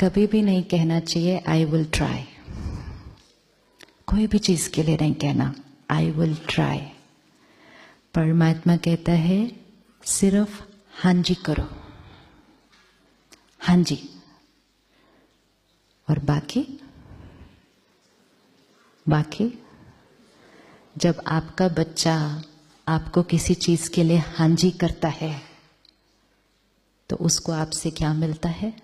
कभी भी नहीं कहना चाहिए आई विल ट्राई। कोई भी चीज के लिए नहीं कहना आई विल ट्राई। परमात्मा कहता है सिर्फ हाँ जी करो, हाँ जी, और बाकी जब आपका बच्चा आपको किसी चीज के लिए हाँ जी करता है तो उसको आपसे क्या मिलता है?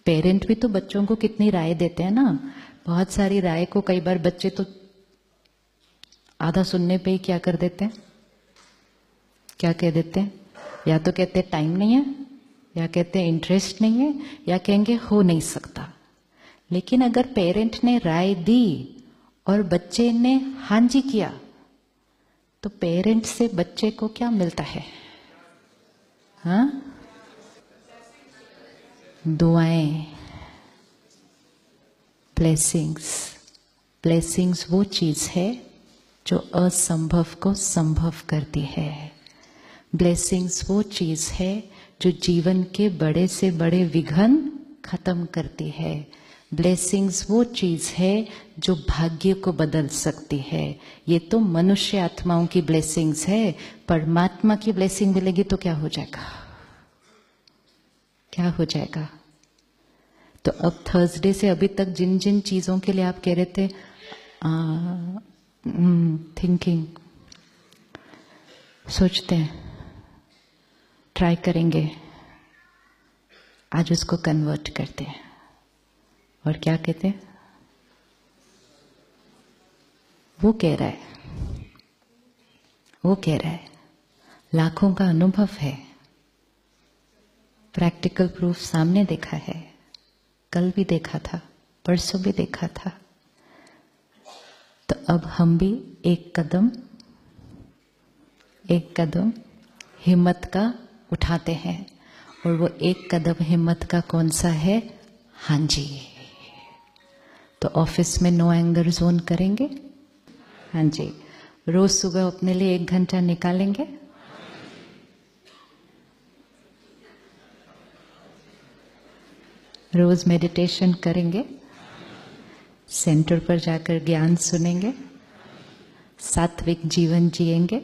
पेरेंट भी तो बच्चों को कितनी राय देते हैं ना। बहुत सारी राय को कई बार बच्चे तो आधा सुनने पे ही क्या कर देते हैं, क्या कह देते हैं? या तो कहते हैं टाइम नहीं है, या कहते हैं इंटरेस्ट नहीं है, या कहेंगे हो नहीं सकता। लेकिन अगर पेरेंट ने राय दी और बच्चे ने हाँ जी किया तो पेरेंट से बच्चे को क्या मिलता है? हाँ, दुआएं, ब्लेसिंग्स वो चीज है जो असंभव को संभव करती है। ब्लेसिंग्स वो चीज है जो जीवन के बड़े से बड़े विघ्न खत्म करती है। ब्लेसिंग्स वो चीज है जो भाग्य को बदल सकती है। ये तो मनुष्य आत्माओं की ब्लेसिंग्स है। परमात्मा की ब्लेसिंग मिलेगी तो क्या हो जाएगा? क्या हो जाएगा? तो अब थर्सडे से अभी तक जिन जिन चीजों के लिए आप कह रहे थे थिंकिंग, सोचते हैं, ट्राई करेंगे, आज उसको कन्वर्ट करते हैं और क्या कहते हैं? वो कह रहा है, लाखों का अनुभव है, प्रैक्टिकल प्रूफ सामने देखा है, कल भी देखा था, परसों भी देखा था। तो अब हम भी एक कदम हिम्मत का उठाते हैं, और वो एक कदम हिम्मत का कौन सा है? हाँ जी। तो ऑफिस में नो एंगर जोन करेंगे? हाँ जी। रोज सुबह अपने लिए 1 घंटा निकालेंगे? रोज मेडिटेशन करेंगे? सेंटर पर जाकर ज्ञान सुनेंगे? सात्विक जीवन जिएंगे?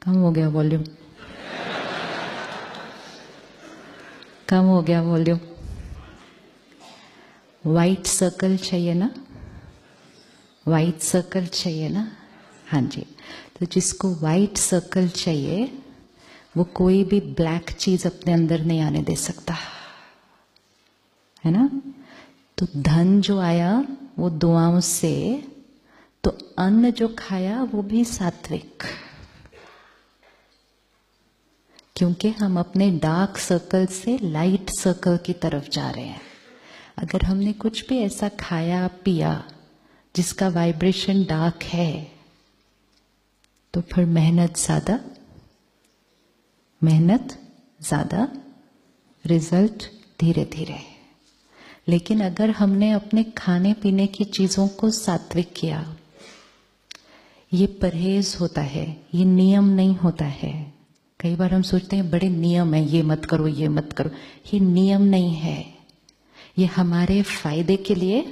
कम हो गया वॉल्यूम, कम हो गया वॉल्यूम। वाइट सर्कल चाहिए ना? वाइट सर्कल चाहिए ना? हाँ जी। तो जिसको वाइट सर्कल चाहिए वो कोई भी ब्लैक चीज अपने अंदर नहीं आने दे सकता, है ना? तो धन जो आया वो दुआओं से, तो अन्न जो खाया वो भी सात्विक, क्योंकि हम अपने डार्क सर्कल से लाइट सर्कल की तरफ जा रहे हैं। अगर हमने कुछ भी ऐसा खाया पिया जिसका वाइब्रेशन डार्क है तो फिर मेहनत ज्यादा, रिजल्ट धीरे धीरे। लेकिन अगर हमने अपने खाने पीने की चीजों को सात्विक किया, ये परहेज होता है, ये नियम नहीं होता है। कई बार हम सोचते हैं बड़े नियम है, ये मत करो, ये मत करो। ये नियम नहीं है, ये हमारे फायदे के लिए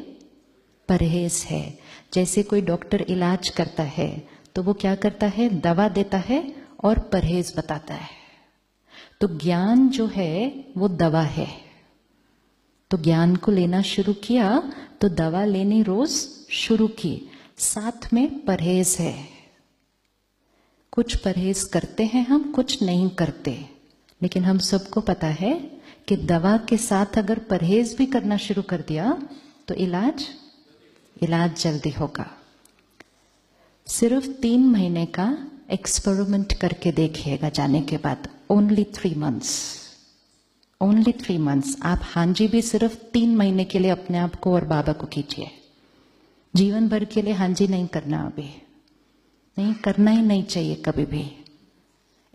परहेज है। जैसे कोई डॉक्टर इलाज करता है तो वो क्या करता है? दवा देता है और परहेज बताता है। तो ज्ञान जो है वो दवा है। तो ज्ञान को लेना शुरू किया तो दवा लेनी रोज शुरू की, साथ में परहेज है। कुछ परहेज करते हैं हम, कुछ नहीं करते। लेकिन हम सबको पता है कि दवा के साथ अगर परहेज भी करना शुरू कर दिया तो इलाज जल्दी होगा। सिर्फ 3 महीने का एक्सपेरिमेंट करके देखिएगा जाने के बाद। Only 3 months. आप हाँ जी भी सिर्फ 3 महीने के लिए अपने आप को और बाबा को कीजिए। जीवन भर के लिए हाँ जी नहीं करना, अभी नहीं करना ही नहीं चाहिए कभी भी।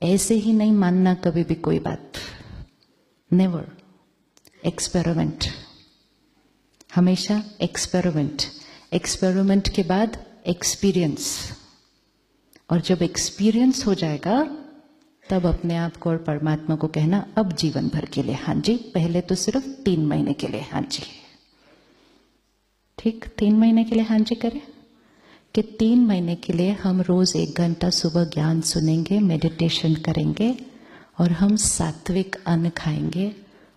ऐसे ही नहीं मानना कभी भी कोई बात, नेवर। एक्सपेरिमेंट, हमेशा एक्सपेरिमेंट के बाद एक्सपीरियंस, और जब एक्सपीरियंस हो जाएगा तब अपने आप को और परमात्मा को कहना अब जीवन भर के लिए हाँ जी, पहले तो सिर्फ 3 महीने के लिए हाँ जी। ठीक, 3 महीने के लिए हाँ जी करें कि 3 महीने के लिए हम रोज 1 घंटा सुबह ज्ञान सुनेंगे, मेडिटेशन करेंगे और हम सात्विक अन्न खाएंगे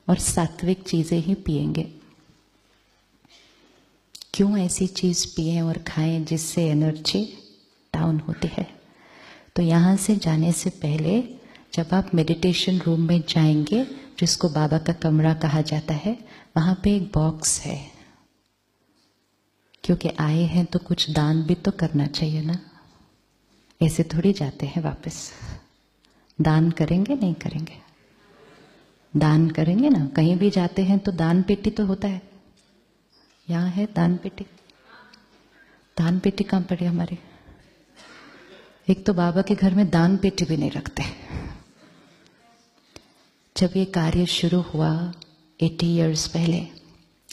और सात्विक चीजें ही पिएंगे। क्यों ऐसी चीज पिए और खाएं जिससे एनर्जी डाउन होती है? तो यहां से जाने से पहले जब आप मेडिटेशन रूम में जाएंगे, जिसको बाबा का कमरा कहा जाता है, वहां पे एक बॉक्स है। क्योंकि आए हैं तो कुछ दान भी तो करना चाहिए ना, ऐसे थोड़ी जाते हैं वापस। दान करेंगे नहीं करेंगे? दान करेंगे ना। कहीं भी जाते हैं तो दान पेटी तो होता है। यहाँ है दान पेटी। दान पेटी कहाँ पड़ी हमारी? एक तो बाबा के घर में दान पेटी भी नहीं रखते। जब ये कार्य शुरू हुआ 80 इयर्स पहले,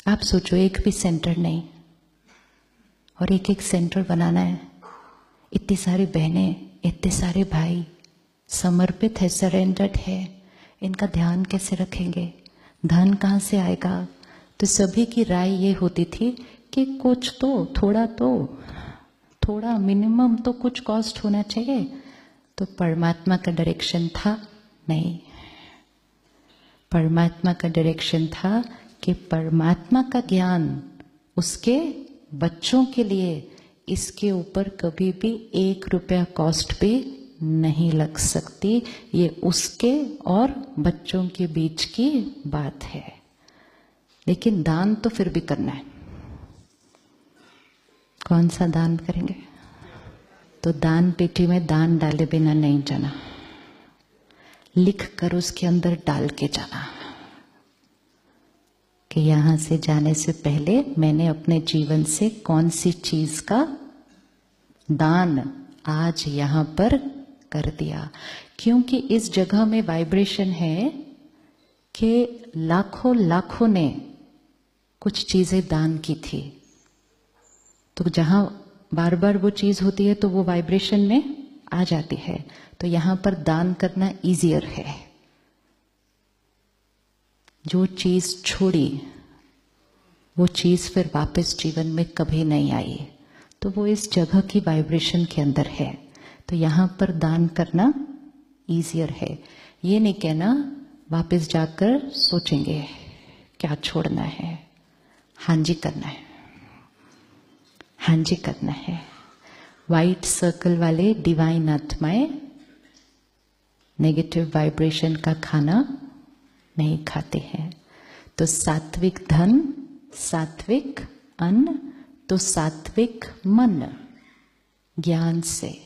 आप सोचो एक भी सेंटर नहीं और एक एक सेंटर बनाना है। इतनी सारी बहनें, इतने सारे भाई समर्पित है, सरेंडर्ड है। इनका ध्यान कैसे रखेंगे? धन कहाँ से आएगा? तो सभी की राय ये होती थी कि कुछ तो, थोड़ा मिनिमम तो कुछ कॉस्ट होना चाहिए। तो परमात्मा का डायरेक्शन था नहीं, परमात्मा का डायरेक्शन था कि परमात्मा का ज्ञान उसके बच्चों के लिए, इसके ऊपर कभी भी 1 रुपया कॉस्ट भी नहीं लग सकती। ये उसके और बच्चों के बीच की बात है। लेकिन दान तो फिर भी करना है। कौन सा दान करेंगे? तो दान पेटी में दान डाले बिना नहीं जाना, लिख कर उसके अंदर डाल के जाना कि यहां से जाने से पहले मैंने अपने जीवन से कौन सी चीज का दान आज यहां पर कर दिया। क्योंकि इस जगह में वाइब्रेशन है कि लाखों ने कुछ चीजें दान की थी। तो जहां बार बार वो चीज होती है तो वो वाइब्रेशन में आ जाती है। तो यहां पर दान करना इजियर है। जो चीज छोड़ी वो चीज फिर वापस जीवन में कभी नहीं आई। तो वो इस जगह की वाइब्रेशन के अंदर है। तो यहां पर दान करना इजियर है। ये नहीं कहना वापस जाकर सोचेंगे क्या छोड़ना है। हाँ जी करना है, हाँ जी करना है। व्हाइट सर्कल वाले डिवाइन आत्माएं नेगेटिव वाइब्रेशन का खाना नहीं खाते हैं। तो सात्विक धन, सात्विक अन्न, तो सात्विक मन ज्ञान से